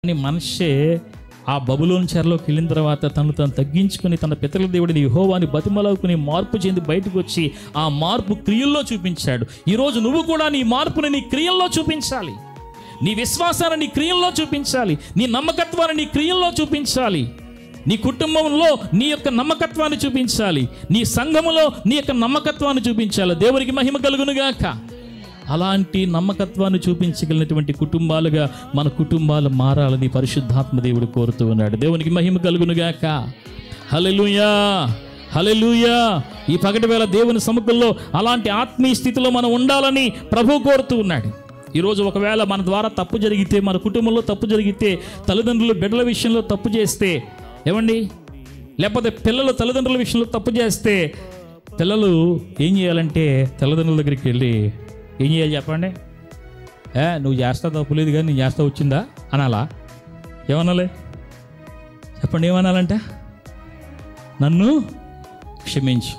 కానీ మనిషే ఆ బబులోను చెరలోకి వెళ్ళిన తర్వాత తను తగ్గించుకుని తన పితరుల దేవుడిని యెహోవాని బతిమలాడుకుని మార్పు చెంది బయటకు వచ్చి ఆ మార్పు క్రియల్లో చూపించాడు. ఈరోజు నువ్వు కూడా నీ మార్పుని నీ క్రియల్లో చూపించాలి. నీ విశ్వాసాన్ని నీ క్రియల్లో చూపించాలి. నీ నమ్మకత్వాన్ని నీ క్రియల్లో చూపించాలి. నీ కుటుంబంలో నీ యొక్క నమ్మకత్వాన్ని చూపించాలి. నీ సంఘములో నీ యొక్క నమ్మకత్వాన్ని చూపించాలి. దేవునికి మహిమ కలుగునుగాక. అలాంటి నమ్మకత్వాన్ని చూపించగలిగినటువంటి కుటుంబాలుగా మన కుటుంబాలు మారాలని పరిశుద్ధాత్మ దేవుడు కోరుతూ ఉన్నాడు. దేవునికి మహిమ కలుగునుగాక. హల్లెలూయా, హల్లెలూయా. ఈ పగటి వేళ దేవుని సముఖంలో అలాంటి ఆత్మీయ స్థితిలో మనం ఉండాలని ప్రభువు కోరుతూ ఉన్నాడు. ఈరోజు ఒకవేళ మన ద్వారా తప్పు జరిగితే, మన కుటుంబంలో తప్పు జరిగితే, తల్లిదండ్రులు బిడ్డల విషయంలో తప్పు చేస్తే, ఏమండి, లేకపోతే పిల్లలు తల్లిదండ్రుల విషయంలో తప్పు చేస్తే, పిల్లలు ఏం చేయాలంటే తల్లిదండ్రుల దగ్గరికి వెళ్ళి ఏం చేయాలి చెప్పండి? నువ్వు చేస్తా తప్పు లేదు కానీ నేను చేస్తా వచ్చిందా అనాలా? ఏమనాలి చెప్పండి? ఏమనాలంట? నన్ను క్షమించు.